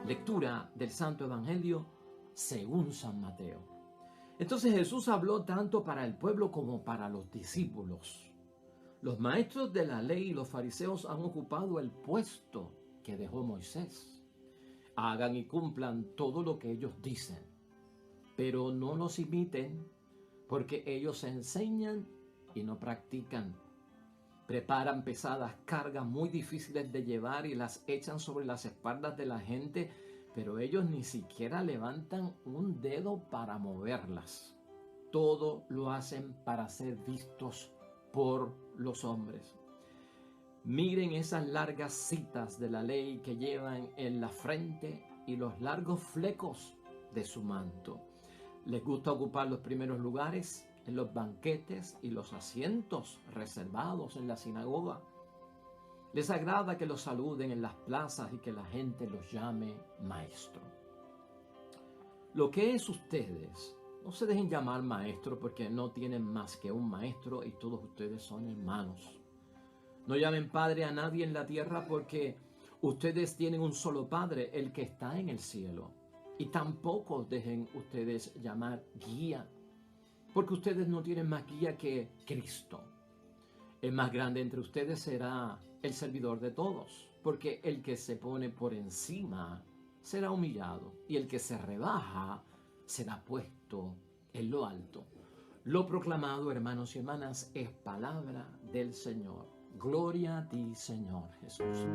Lectura del Santo Evangelio según San Mateo. Entonces Jesús habló tanto para el pueblo como para los discípulos. Los maestros de la ley y los fariseos han ocupado el puesto que dejó Moisés. Hagan y cumplan todo lo que ellos dicen, pero no los imiten, porque ellos enseñan y no practican. Preparan pesadas cargas muy difíciles de llevar y las echan sobre las espaldas de la gente, pero ellos ni siquiera levantan un dedo para moverlas. Todo lo hacen para ser vistos por los hombres. Miren esas largas citas de la ley que llevan en la frente y los largos flecos de su manto. Les gusta ocupar los primeros lugares en los banquetes y los asientos reservados en la sinagoga. Les agrada que los saluden en las plazas y que la gente los llame maestro. Lo que es ustedes, no se dejen llamar maestro porque no tienen más que un maestro y todos ustedes son hermanos. No llamen padre a nadie en la tierra porque ustedes tienen un solo Padre, el que está en el cielo. Y tampoco dejen ustedes llamar guía, porque ustedes no tienen más guía que Cristo. El más grande entre ustedes será el servidor de todos, porque el que se pone por encima será humillado, y el que se rebaja será puesto en lo alto. Lo proclamado, hermanos y hermanas, es palabra del Señor. Gloria a ti, Señor Jesús.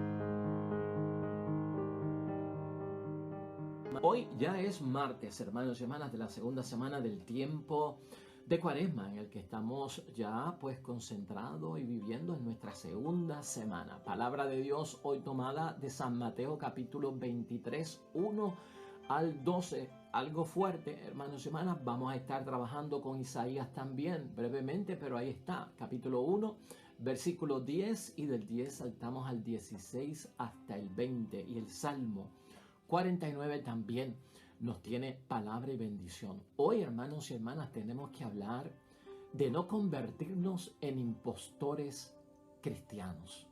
Hoy ya es martes, hermanos y hermanas, de la segunda semana del tiempo de Cuaresma, en el que estamos ya pues concentrados y viviendo en nuestra segunda semana. Palabra de Dios hoy tomada de San Mateo capítulo 23, 1 al 12. Algo fuerte, hermanos y hermanas. Vamos a estar trabajando con Isaías también, brevemente, pero ahí está, capítulo 1, versículo 10, y del 10 saltamos al 16 hasta el 20, y el Salmo 49 también nos tiene palabra y bendición. Hoy, hermanos y hermanas, tenemos que hablar de no convertirnos en impostores cristianos,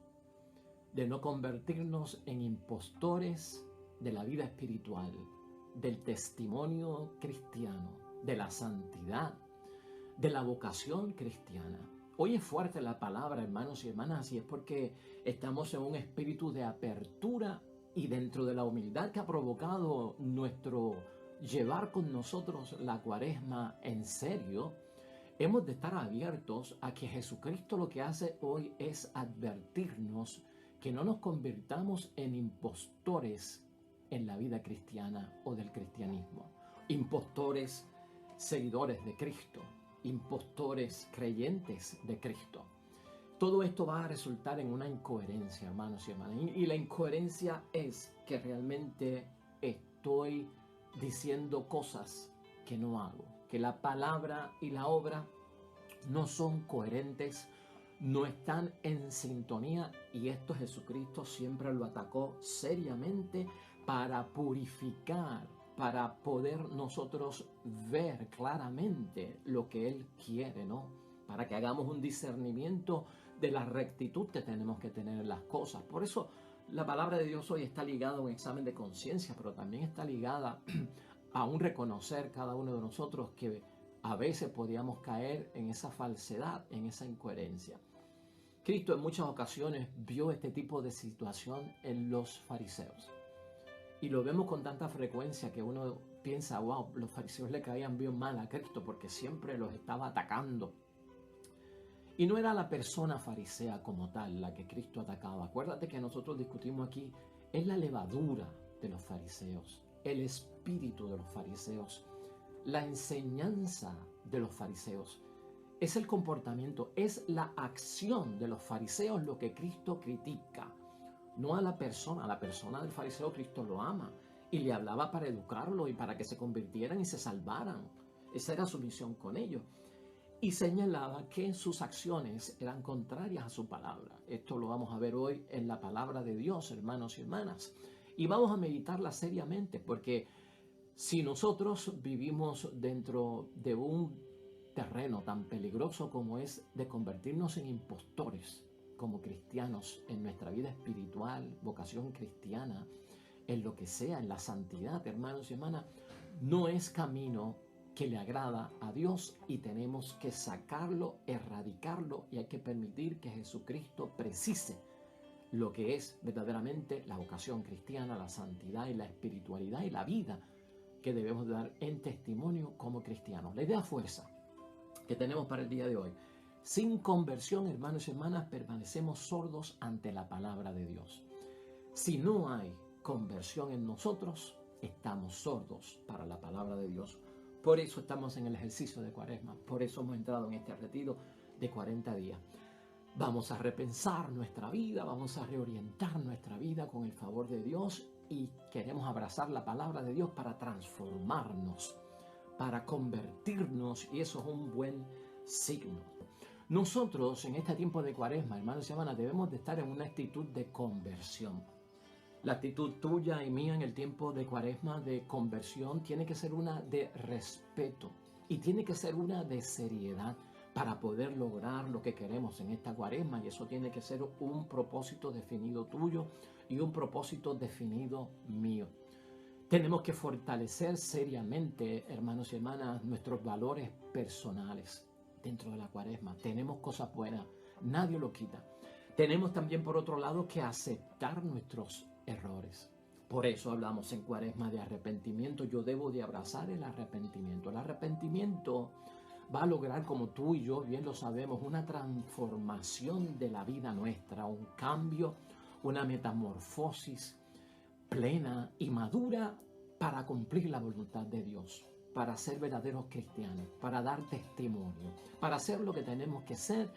de no convertirnos en impostores de la vida espiritual, del testimonio cristiano, de la santidad, de la vocación cristiana. Hoy es fuerte la palabra, hermanos y hermanas, y es porque estamos en un espíritu de apertura y dentro de la humildad que ha provocado nuestro llevar con nosotros la Cuaresma en serio, hemos de estar abiertos a que Jesucristo lo que hace hoy es advertirnos que no nos convirtamos en impostores en la vida cristiana o del cristianismo. Impostores seguidores de Cristo, impostores creyentes de Cristo. Todo esto va a resultar en una incoherencia, hermanos y hermanas. Y la incoherencia es que realmente estoy diciendo cosas que no hago, que la palabra y la obra no son coherentes, no están en sintonía, y esto Jesucristo siempre lo atacó seriamente para purificar, para poder nosotros ver claramente lo que Él quiere, ¿no? Para que hagamos un discernimiento de la rectitud que tenemos que tener en las cosas. Por eso la palabra de Dios hoy está ligada a un examen de conciencia, pero también está ligada a un reconocer cada uno de nosotros que a veces podíamos caer en esa falsedad, en esa incoherencia. Cristo en muchas ocasiones vio este tipo de situación en los fariseos. Y lo vemos con tanta frecuencia que uno piensa, wow, los fariseos le caían bien mal a Cristo porque siempre los estaba atacando. Y no era la persona farisea como tal la que Cristo atacaba. Acuérdate que nosotros discutimos aquí, es la levadura de los fariseos, el espíritu de los fariseos, la enseñanza de los fariseos. Es el comportamiento, es la acción de los fariseos lo que Cristo critica. No a la persona del fariseo Cristo lo ama y le hablaba para educarlo y para que se convirtieran y se salvaran. Esa era su misión con ellos. Y señalaba que sus acciones eran contrarias a su palabra. Esto lo vamos a ver hoy en la palabra de Dios, hermanos y hermanas. Y vamos a meditarla seriamente, porque si nosotros vivimos dentro de un terreno tan peligroso como es de convertirnos en impostores como cristianos en nuestra vida espiritual, vocación cristiana, en lo que sea, en la santidad, hermanos y hermanas, no es camino que le agrada a Dios y tenemos que sacarlo, erradicarlo y hay que permitir que Jesucristo precise lo que es verdaderamente la vocación cristiana, la santidad y la espiritualidad y la vida que debemos dar en testimonio como cristianos. La idea fuerza que tenemos para el día de hoy. Sin conversión, hermanos y hermanas, permanecemos sordos ante la palabra de Dios. Si no hay conversión en nosotros, estamos sordos para la palabra de Dios. Por eso estamos en el ejercicio de Cuaresma, por eso hemos entrado en este retiro de 40 días. Vamos a repensar nuestra vida, vamos a reorientar nuestra vida con el favor de Dios y queremos abrazar la palabra de Dios para transformarnos, para convertirnos, y eso es un buen signo. Nosotros en este tiempo de Cuaresma, hermanos y hermanas, debemos de estar en una actitud de conversión. La actitud tuya y mía en el tiempo de Cuaresma de conversión tiene que ser una de respeto y tiene que ser una de seriedad para poder lograr lo que queremos en esta Cuaresma, y eso tiene que ser un propósito definido tuyo y un propósito definido mío. Tenemos que fortalecer seriamente, hermanos y hermanas, nuestros valores personales dentro de la Cuaresma. Tenemos cosas buenas, nadie lo quita. Tenemos también, por otro lado, que aceptar nuestros errores. Por eso hablamos en Cuaresma de arrepentimiento. Yo debo de abrazar el arrepentimiento. El arrepentimiento va a lograr, como tú y yo bien lo sabemos, una transformación de la vida nuestra, un cambio, una metamorfosis plena y madura para cumplir la voluntad de Dios, para ser verdaderos cristianos, para dar testimonio, para hacer lo que tenemos que ser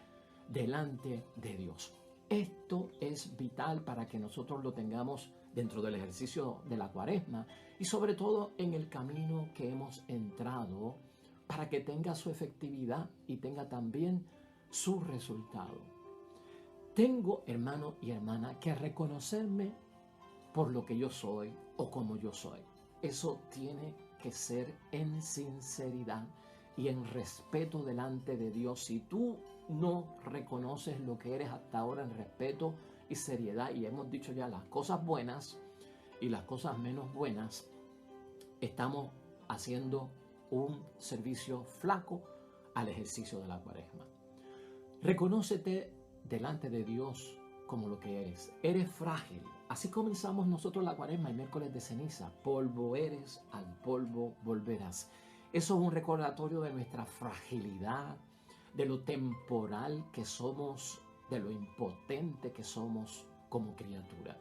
delante de Dios. Esto es vital para que nosotros lo tengamos dentro del ejercicio de la Cuaresma y sobre todo en el camino que hemos entrado, para que tenga su efectividad y tenga también su resultado. Tengo, hermano y hermana, que reconocerme por lo que yo soy o como yo soy. Eso tiene que ser en sinceridad y en respeto delante de Dios. Si tú no reconoces lo que eres hasta ahora en respeto y seriedad, y hemos dicho ya las cosas buenas y las cosas menos buenas, estamos haciendo un servicio flaco al ejercicio de la Cuaresma. Reconócete delante de Dios como lo que eres. Eres frágil. Así comenzamos nosotros la Cuaresma el miércoles de ceniza. Polvo eres, al polvo volverás. Eso es un recordatorio de nuestra fragilidad, de lo temporal que somos, de lo impotente que somos como criatura.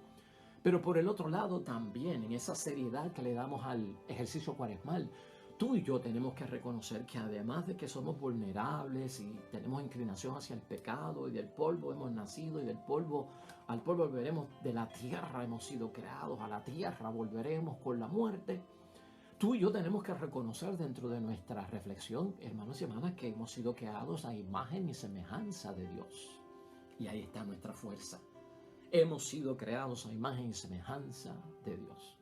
Pero por el otro lado también, en esa seriedad que le damos al ejercicio cuaresmal, tú y yo tenemos que reconocer que además de que somos vulnerables y tenemos inclinación hacia el pecado y del polvo hemos nacido y del polvo al polvo volveremos, de la tierra hemos sido creados, a la tierra volveremos con la muerte. Tú y yo tenemos que reconocer dentro de nuestra reflexión, hermanos y hermanas, que hemos sido creados a imagen y semejanza de Dios. Y ahí está nuestra fuerza. Hemos sido creados a imagen y semejanza de Dios.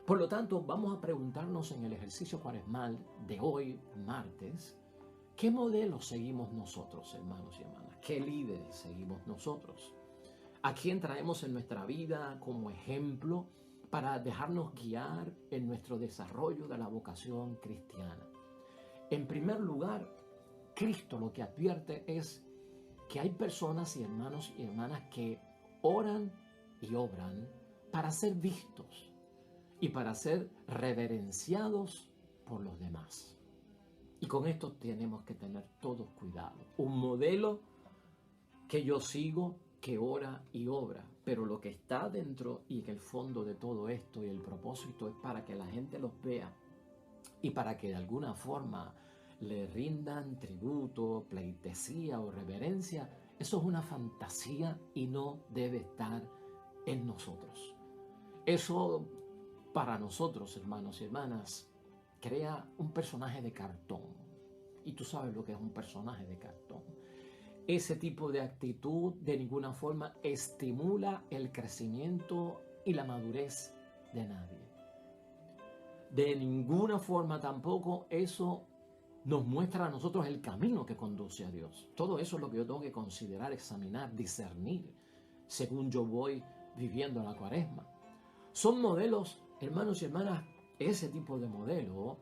Por lo tanto, vamos a preguntarnos en el ejercicio cuaresmal de hoy, martes, ¿qué modelo seguimos nosotros, hermanos y hermanas? ¿Qué líderes seguimos nosotros? ¿A quién traemos en nuestra vida como ejemplo para dejarnos guiar en nuestro desarrollo de la vocación cristiana? En primer lugar, Cristo lo que advierte es que hay personas y hermanos y hermanas que oran y obran para ser vistos y para ser reverenciados por los demás. Y con esto tenemos que tener todos cuidado. Un modelo que yo sigo, que ora y obra, pero lo que está dentro y en el fondo de todo esto y el propósito es para que la gente los vea y para que de alguna forma le rindan tributo, pleitesía o reverencia. Eso es una fantasía y no debe estar en nosotros. Eso para nosotros, hermanos y hermanas, crea un personaje de cartón. Y tú sabes lo que es un personaje de cartón. Ese tipo de actitud de ninguna forma estimula el crecimiento y la madurez de nadie. De ninguna forma tampoco eso nos muestra a nosotros el camino que conduce a Dios. Todo eso es lo que yo tengo que considerar, examinar, discernir, según yo voy viviendo la Cuaresma. Son modelos, hermanos y hermanas, ese tipo de modelo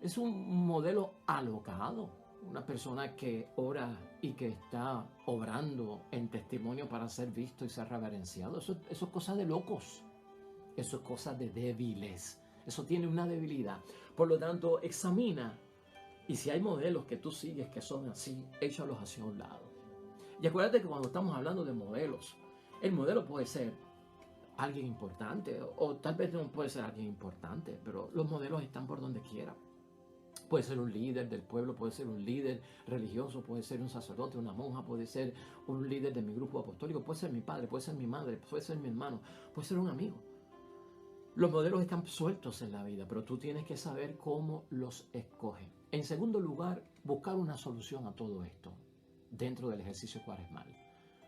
es un modelo alocado. Una persona que ora y que está obrando en testimonio para ser visto y ser reverenciado. Eso es cosa de locos. Eso es cosa de débiles. Eso tiene una debilidad. Por lo tanto, examina. Y si hay modelos que tú sigues que son así, échalos hacia un lado. Y acuérdate que cuando estamos hablando de modelos, el modelo puede ser alguien importante o tal vez no puede ser alguien importante, pero los modelos están por donde quiera. Puede ser un líder del pueblo, puede ser un líder religioso, puede ser un sacerdote, una monja, puede ser un líder de mi grupo apostólico, puede ser mi padre, puede ser mi madre, puede ser mi hermano, puede ser un amigo. Los modelos están sueltos en la vida, pero tú tienes que saber cómo los escoges. En segundo lugar, buscar una solución a todo esto dentro del ejercicio cuaresmal.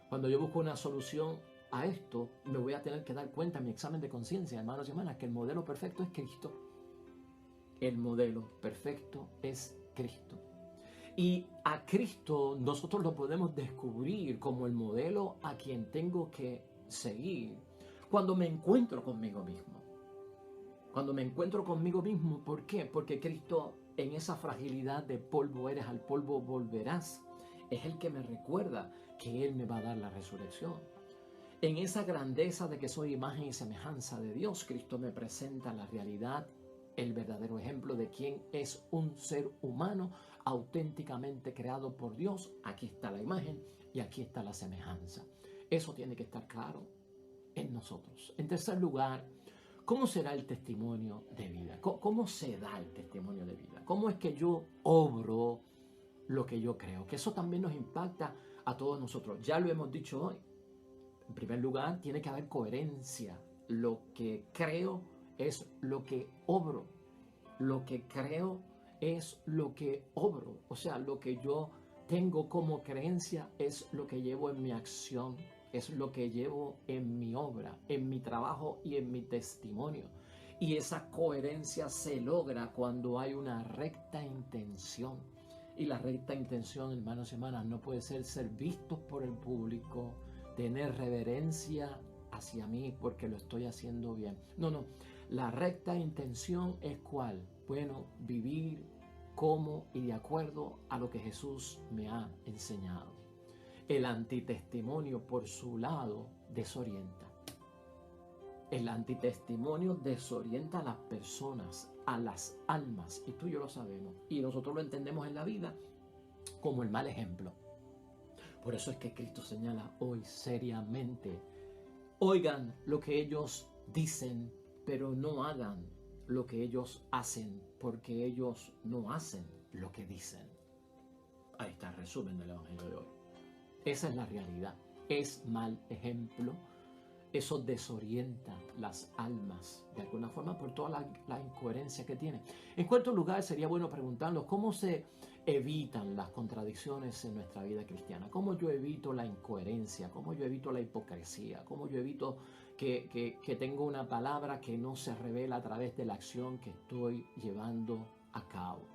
Cuando yo busco una solución a esto, me voy a tener que dar cuenta en mi examen de conciencia, hermanos y hermanas, que el modelo perfecto es Cristo. El modelo perfecto es Cristo. Y a Cristo nosotros lo podemos descubrir como el modelo a quien tengo que seguir cuando me encuentro conmigo mismo. Cuando me encuentro conmigo mismo, ¿por qué? Porque Cristo, en esa fragilidad de polvo eres, al polvo volverás, es el que me recuerda que Él me va a dar la resurrección. En esa grandeza de que soy imagen y semejanza de Dios, Cristo me presenta la realidad, el verdadero ejemplo de quién es un ser humano auténticamente creado por Dios. Aquí está la imagen y aquí está la semejanza. Eso tiene que estar claro en nosotros. En tercer lugar, ¿cómo será el testimonio de vida? ¿Cómo se da el testimonio de vida? ¿Cómo es que yo obro lo que yo creo? Que eso también nos impacta a todos nosotros. Ya lo hemos dicho hoy. En primer lugar, tiene que haber coherencia. Lo que creo es lo que obro. Lo que creo es lo que obro. O sea, lo que yo tengo como creencia es lo que llevo en mi acción, es lo que llevo en mi obra, en mi trabajo y en mi testimonio. Y esa coherencia se logra cuando hay una recta intención. Y la recta intención, hermanos y hermanas, no puede ser vistos por el público, tener reverencia hacia mí porque lo estoy haciendo bien. No. La recta intención es ¿cuál? Bueno, vivir como y de acuerdo a lo que Jesús me ha enseñado. El antitestimonio, por su lado, desorienta. El antitestimonio desorienta a las personas, a las almas, y tú y yo lo sabemos. Y nosotros lo entendemos en la vida como el mal ejemplo. Por eso es que Cristo señala hoy seriamente: oigan lo que ellos dicen, pero no hagan lo que ellos hacen, porque ellos no hacen lo que dicen. Ahí está el resumen del Evangelio de hoy. Esa es la realidad. Es mal ejemplo. Eso desorienta las almas de alguna forma por toda la incoherencia que tiene. En cuarto lugar, sería bueno preguntarnos cómo se evitan las contradicciones en nuestra vida cristiana. ¿Cómo yo evito la incoherencia? ¿Cómo yo evito la hipocresía? ¿Cómo yo evito que tengo una palabra que no se revela a través de la acción que estoy llevando a cabo?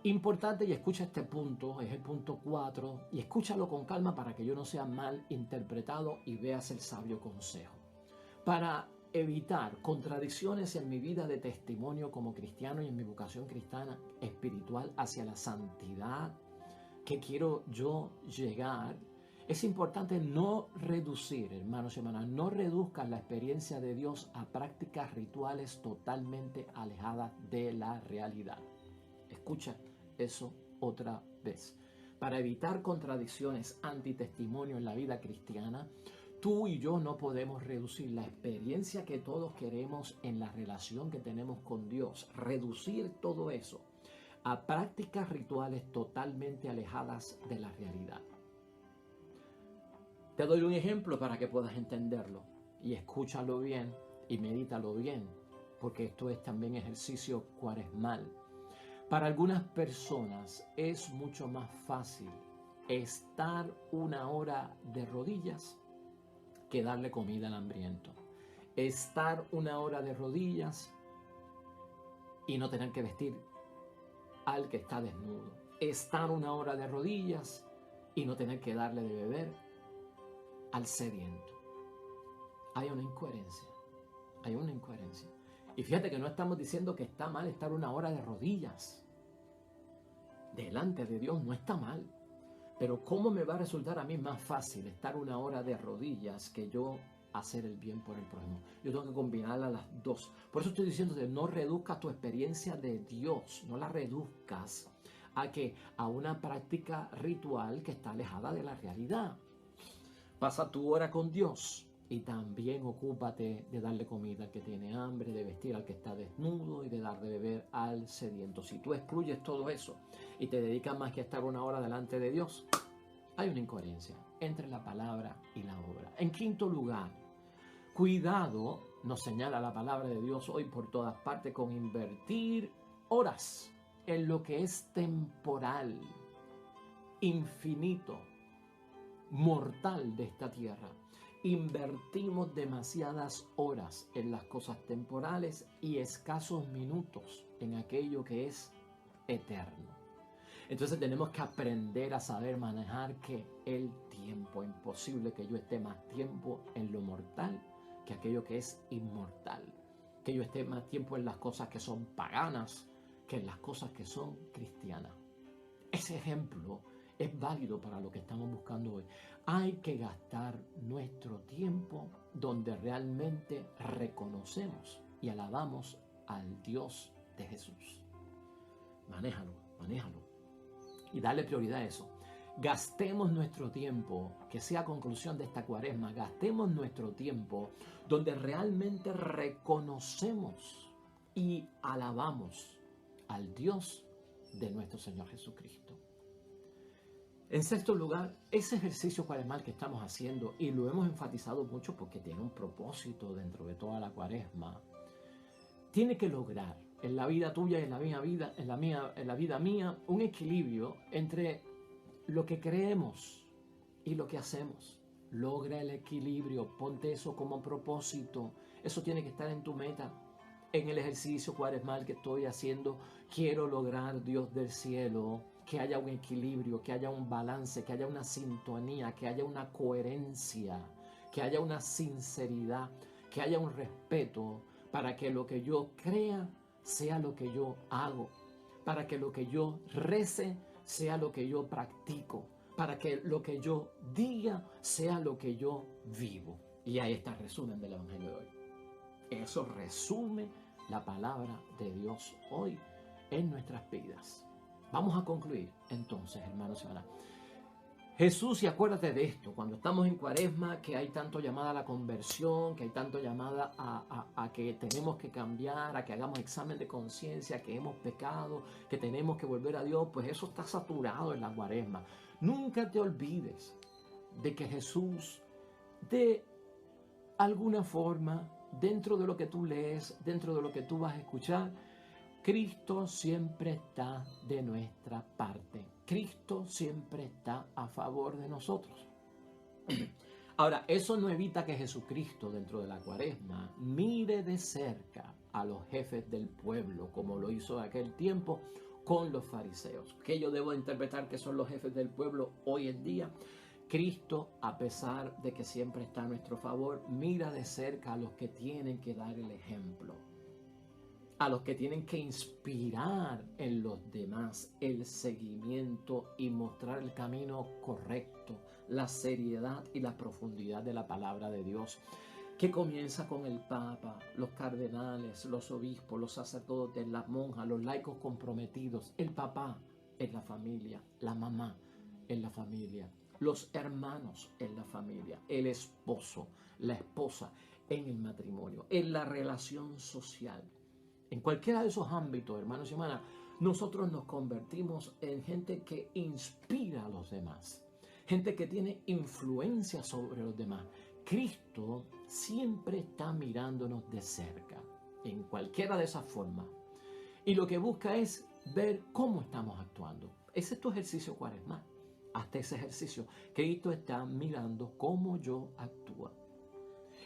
Importante, y escucha este punto, es el punto 4, y escúchalo con calma para que yo no sea mal interpretado y veas el sabio consejo. Para evitar contradicciones en mi vida de testimonio como cristiano y en mi vocación cristiana espiritual hacia la santidad que quiero yo llegar, es importante no reducir, hermanos y hermanas, no reduzcan la experiencia de Dios a prácticas rituales totalmente alejadas de la realidad. Escucha eso otra vez. Para evitar contradicciones antitestimonio en la vida cristiana, tú y yo no podemos reducir la experiencia que todos queremos en la relación que tenemos con Dios, reducir todo eso a prácticas rituales totalmente alejadas de la realidad. Te doy un ejemplo para que puedas entenderlo y escúchalo bien y medítalo bien, porque esto es también ejercicio cuaresmal. Para algunas personas es mucho más fácil estar una hora de rodillas que darle comida al hambriento. Estar una hora de rodillas y no tener que vestir al que está desnudo. Estar una hora de rodillas y no tener que darle de beber al sediento. Hay una incoherencia. Hay una incoherencia. Y fíjate que no estamos diciendo que está mal estar una hora de rodillas. Delante de Dios no está mal. Pero ¿cómo me va a resultar a mí más fácil estar una hora de rodillas que yo hacer el bien por el prójimo? Yo tengo que combinar a las dos. Por eso estoy diciendo que no reduzcas tu experiencia de Dios, no la reduzcas a una práctica ritual que está alejada de la realidad. Pasa tu hora con Dios y también ocúpate de darle comida al que tiene hambre, de vestir al que está desnudo y de dar de beber al sediento. Si tú excluyes todo eso y te dedicas más que a estar una hora delante de Dios, hay una incoherencia entre la palabra y la obra. En quinto lugar, cuidado, nos señala la palabra de Dios hoy por todas partes, con invertir horas en lo que es temporal, infinito, mortal de esta tierra. Invertimos demasiadas horas en las cosas temporales y escasos minutos en aquello que es eterno. Entonces tenemos que aprender a saber manejar que el tiempo, imposible que yo esté más tiempo en lo mortal que aquello que es inmortal, que yo esté más tiempo en las cosas que son paganas que en las cosas que son cristianas. Ese ejemplo es válido para lo que estamos buscando hoy. Hay que gastar nuestro tiempo donde realmente reconocemos y alabamos al Dios de Jesús. Manéjalo, manéjalo. Y dale prioridad a eso. Gastemos nuestro tiempo, que sea conclusión de esta cuaresma, gastemos nuestro tiempo donde realmente reconocemos y alabamos al Dios de nuestro Señor Jesucristo. En sexto lugar, ese ejercicio cuaresmal que estamos haciendo, y lo hemos enfatizado mucho porque tiene un propósito dentro de toda la cuaresma, tiene que lograr en la vida tuya y en la vida mía, un equilibrio entre lo que creemos y lo que hacemos. Logra el equilibrio, ponte eso como propósito. Eso tiene que estar en tu meta. En el ejercicio cuaresmal que estoy haciendo, quiero lograr, Dios del cielo, que haya un equilibrio, que haya un balance, que haya una sintonía, que haya una coherencia, que haya una sinceridad, que haya un respeto, para que lo que yo crea sea lo que yo hago, para que lo que yo rece sea lo que yo practico, para que lo que yo diga sea lo que yo vivo. Y ahí está el resumen del Evangelio de hoy. Eso resume la palabra de Dios hoy en nuestras vidas. Vamos a concluir entonces, hermanos y hermanas. Jesús, y acuérdate de esto, cuando estamos en cuaresma, que hay tanto llamada a la conversión, que hay tanto llamada a que tenemos que cambiar, a que hagamos examen de conciencia, que hemos pecado, que tenemos que volver a Dios, pues eso está saturado en la cuaresma. Nunca te olvides de que Jesús, de alguna forma, dentro de lo que tú lees, dentro de lo que tú vas a escuchar, Cristo siempre está de nuestra parte. Cristo siempre está a favor de nosotros. Ahora, eso no evita que Jesucristo dentro de la cuaresma mire de cerca a los jefes del pueblo, como lo hizo en aquel tiempo con los fariseos. ¿Qué yo debo interpretar que son los jefes del pueblo hoy en día? Cristo, a pesar de que siempre está a nuestro favor, mira de cerca a los que tienen que dar el ejemplo, a los que tienen que inspirar en los demás el seguimiento y mostrar el camino correcto, la seriedad y la profundidad de la palabra de Dios, que comienza con el Papa, los cardenales, los obispos, los sacerdotes, las monjas, los laicos comprometidos, el papá en la familia, la mamá en la familia, los hermanos en la familia, el esposo, la esposa en el matrimonio, en la relación social. En cualquiera de esos ámbitos, hermanos y hermanas, nosotros nos convertimos en gente que inspira a los demás, gente que tiene influencia sobre los demás. Cristo siempre está mirándonos de cerca, en cualquiera de esas formas. Y lo que busca es ver cómo estamos actuando. Ese es tu ejercicio cuaresmal. Hasta ese ejercicio, Cristo está mirando cómo yo actúo.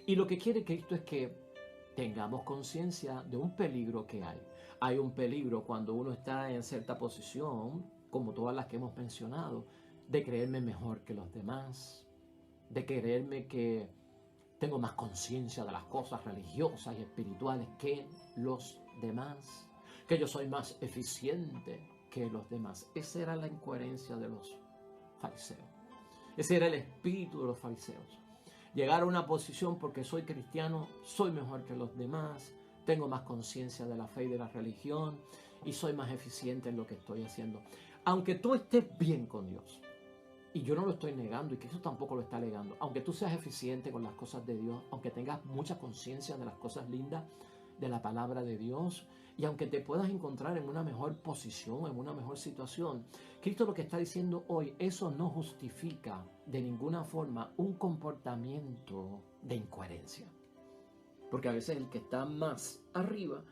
Y lo que quiere Cristo es que tengamos conciencia de un peligro que hay. Hay un peligro cuando uno está en cierta posición, como todas las que hemos mencionado, de creerme mejor que los demás, de creerme que tengo más conciencia de las cosas religiosas y espirituales que los demás, que yo soy más eficiente que los demás. Esa era la incoherencia de los fariseos. Ese era el espíritu de los fariseos. Llegar a una posición porque soy cristiano, soy mejor que los demás, tengo más conciencia de la fe y de la religión y soy más eficiente en lo que estoy haciendo. Aunque tú estés bien con Dios, y yo no lo estoy negando, y Cristo tampoco lo está negando, aunque tú seas eficiente con las cosas de Dios, aunque tengas mucha conciencia de las cosas lindas de la palabra de Dios, y aunque te puedas encontrar en una mejor posición, en una mejor situación, Cristo lo que está diciendo hoy, eso no justifica de ninguna forma un comportamiento de incoherencia. Porque a veces el que está más arriba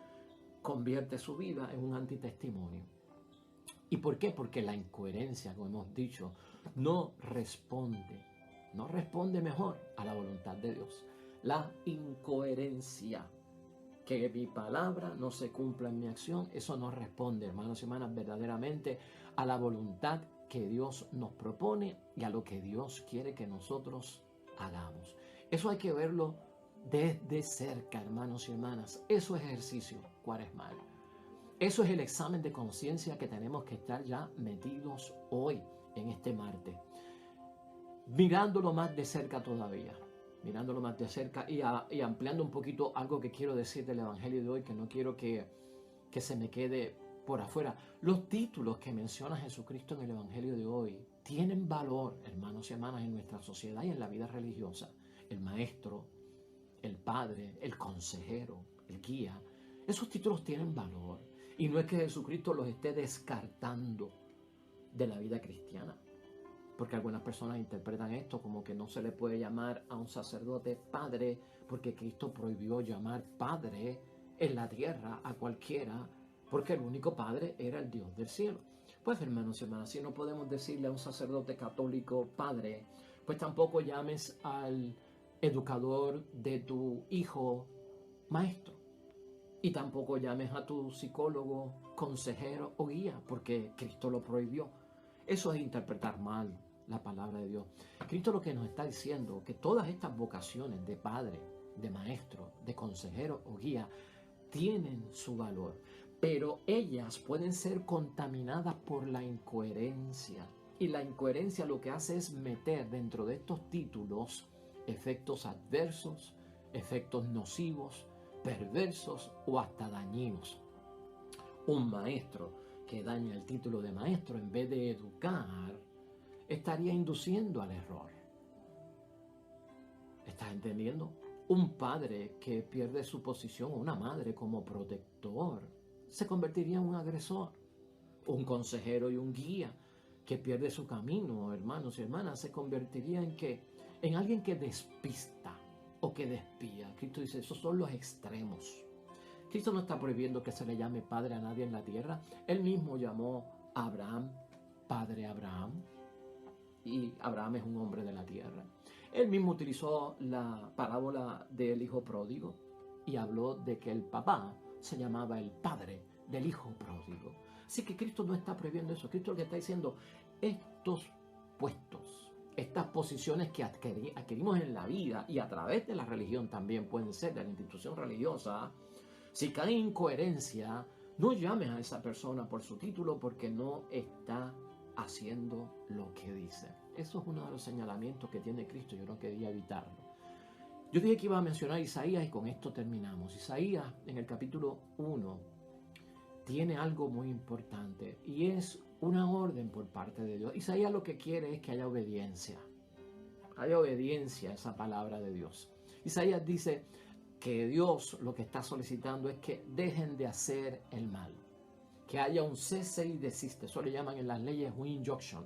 convierte su vida en un antitestimonio. ¿Y por qué? Porque la incoherencia, como hemos dicho, no responde mejor a la voluntad de Dios. La incoherencia, que mi palabra no se cumpla en mi acción, eso no responde, hermanos y hermanas, verdaderamente a la voluntad que Dios nos propone y a lo que Dios quiere que nosotros hagamos. Eso hay que verlo desde cerca, hermanos y hermanas. Eso es ejercicio cuaresmal. Eso es el examen de conciencia que tenemos que estar ya metidos hoy en este martes. Mirándolo más de cerca todavía. Mirándolo más de cerca y ampliando un poquito algo que quiero decir del Evangelio de hoy, que no quiero que se me quede por afuera. Los títulos que menciona Jesucristo en el Evangelio de hoy tienen valor, hermanos y hermanas, en nuestra sociedad y en la vida religiosa. El maestro, el padre, el consejero, el guía. Esos títulos tienen valor. Y no es que Jesucristo los esté descartando de la vida cristiana. Porque algunas personas interpretan esto como que no se le puede llamar a un sacerdote padre, porque Cristo prohibió llamar padre en la tierra a cualquiera, porque el único padre era el Dios del cielo. Pues hermanos y hermanas, si no podemos decirle a un sacerdote católico padre, pues tampoco llames al educador de tu hijo maestro. Y tampoco llames a tu psicólogo consejero o guía, porque Cristo lo prohibió. Eso es interpretar mal la palabra de Dios. Cristo lo que nos está diciendo, que todas estas vocaciones de padre, de maestro, de consejero o guía, tienen su valor, pero ellas pueden ser contaminadas por la incoherencia. Y la incoherencia lo que hace es meter dentro de estos títulos efectos adversos, efectos nocivos, perversos o hasta dañinos. Un maestro que daña el título de maestro en vez de educar, estaría induciendo al error. ¿Estás entendiendo? Un padre que pierde su posición, una madre como protector, se convertiría en un agresor. Un consejero y un guía que pierde su camino, hermanos y hermanas, se convertiría en ¿qué? En alguien que despista o que despía. Cristo dice, esos son los extremos. Cristo no está prohibiendo que se le llame padre a nadie en la tierra. Él mismo llamó a Abraham, padre Abraham, y Abraham es un hombre de la tierra. Él mismo utilizó la parábola del hijo pródigo y habló de que el papá se llamaba el padre del hijo pródigo. Así que Cristo no está prohibiendo eso. Cristo lo que está diciendo, estos puestos, estas posiciones que adquirimos en la vida y a través de la religión también pueden ser, de la institución religiosa, si cae incoherencia, no llames a esa persona por su título porque no está haciendo lo que dice. Eso es uno de los señalamientos que tiene Cristo. Yo no quería evitarlo. Yo dije que iba a mencionar Isaías y con esto terminamos. Isaías en el capítulo 1 tiene algo muy importante y es una orden por parte de Dios. Isaías lo que quiere es que haya obediencia. Haya obediencia a esa palabra de Dios. Isaías dice que Dios lo que está solicitando es que dejen de hacer el mal. Que haya un cese y desista. Eso le llaman en las leyes un injunction.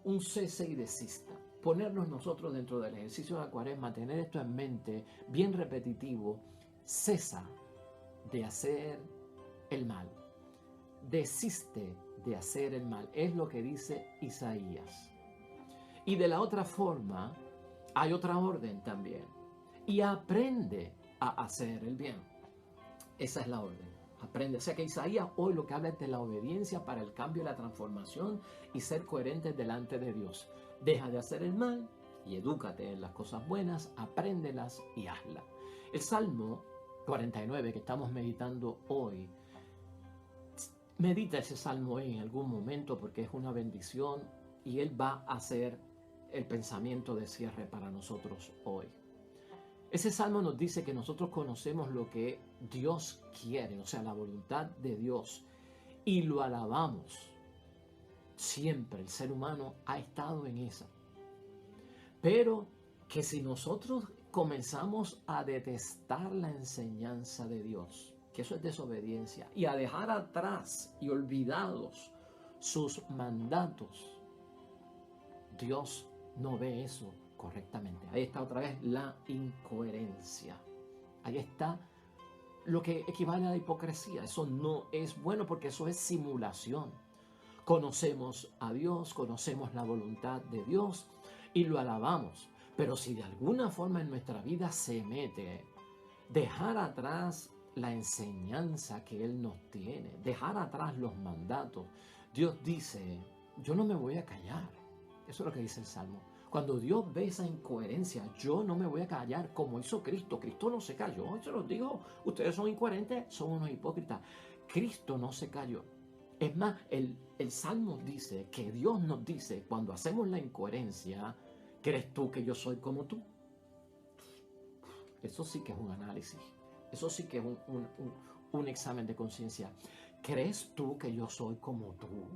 Un cese y desista. Ponernos nosotros dentro del ejercicio de la cuaresma, tener esto en mente, bien repetitivo. Cesa de hacer el mal. Desiste de hacer el mal. Es lo que dice Isaías. Y de la otra forma, hay otra orden también. Y aprende a hacer el bien. Esa es la orden. Aprende. O sea que Isaías hoy lo que habla es de la obediencia para el cambio y la transformación y ser coherentes delante de Dios. Deja de hacer el mal y edúcate en las cosas buenas, apréndelas y hazlas. El Salmo 49 que estamos meditando hoy, medita ese salmo en algún momento porque es una bendición y él va a ser el pensamiento de cierre para nosotros hoy. Ese salmo nos dice que nosotros conocemos lo que Dios quiere, o sea, la voluntad de Dios, y lo alabamos. Siempre el ser humano ha estado en esa. Pero que si nosotros comenzamos a detestar la enseñanza de Dios, que eso es desobediencia, y a dejar atrás y olvidados sus mandatos, Dios no ve eso correctamente. Ahí está otra vez la incoherencia. Ahí está lo que equivale a la hipocresía. Eso no es bueno porque eso es simulación. Conocemos a Dios, conocemos la voluntad de Dios y lo alabamos. Pero si de alguna forma en nuestra vida se mete dejar atrás la enseñanza que Él nos tiene, dejar atrás los mandatos, Dios dice, yo no me voy a callar. Eso es lo que dice el Salmo. Cuando Dios ve esa incoherencia, yo no me voy a callar como hizo Cristo. Cristo no se cayó, se los digo, ustedes son incoherentes, son unos hipócritas. Cristo no se cayó. Es más, el Salmo dice que Dios nos dice, cuando hacemos la incoherencia, ¿crees tú que yo soy como tú? Eso sí que es un análisis. Eso sí que es un examen de conciencia. ¿Crees tú que yo soy como tú?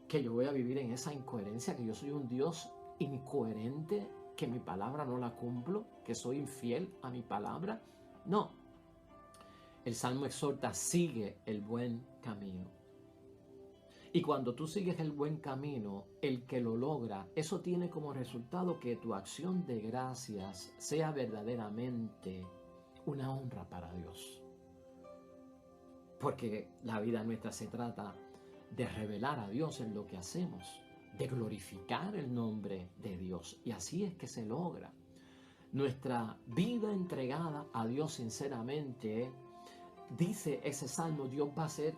Que yo voy a vivir en esa incoherencia, que yo soy un Dios incoherente, que mi palabra no la cumplo, que soy infiel a mi palabra. No. El Salmo exhorta, sigue el buen camino. Y cuando tú sigues el buen camino, el que lo logra, eso tiene como resultado que tu acción de gracias sea verdaderamente una honra para Dios. Porque la vida nuestra se trata de revelar a Dios en lo que hacemos, de glorificar el nombre de Dios. Y así es que se logra. Nuestra vida entregada a Dios sinceramente, dice ese salmo, Dios va a hacer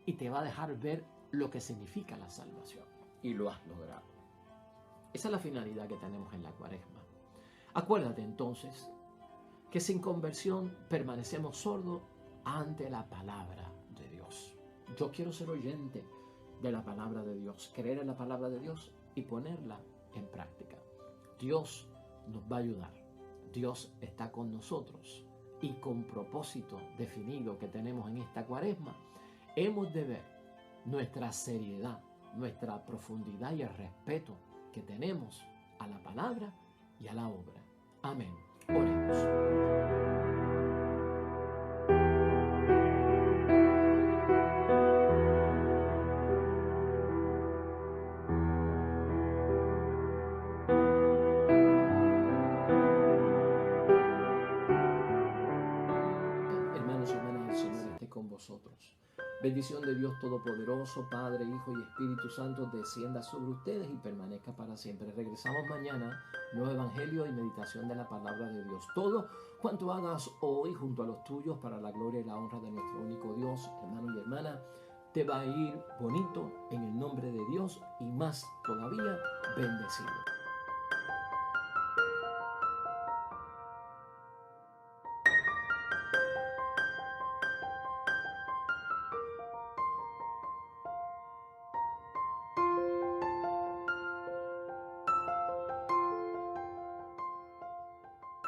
y te va a dejar ver lo que significa la salvación. Y lo has logrado. Esa es la finalidad que tenemos en la Cuaresma. Acuérdate entonces que sin conversión permanecemos sordos ante la palabra de Dios. Yo quiero ser oyente de la palabra de Dios, creer en la palabra de Dios y ponerla en práctica. Dios nos va a ayudar. Dios está con nosotros y con propósito definido que tenemos en esta Cuaresma, hemos de ver nuestra seriedad, nuestra profundidad y el respeto que tenemos a la palabra y a la obra. Amén. Oremos. Hermanos y hermanas, el Señor esté con vosotros. Bendición de Dios Todopoderoso, Padre, Hijo y Espíritu Santo, descienda sobre ustedes y permanezca para siempre. Regresamos mañana, nuevo Evangelio y meditación de la palabra de Dios. Todo cuanto hagas hoy junto a los tuyos para la gloria y la honra de nuestro único Dios, hermano y hermana, te va a ir bonito en el nombre de Dios y más todavía bendecido.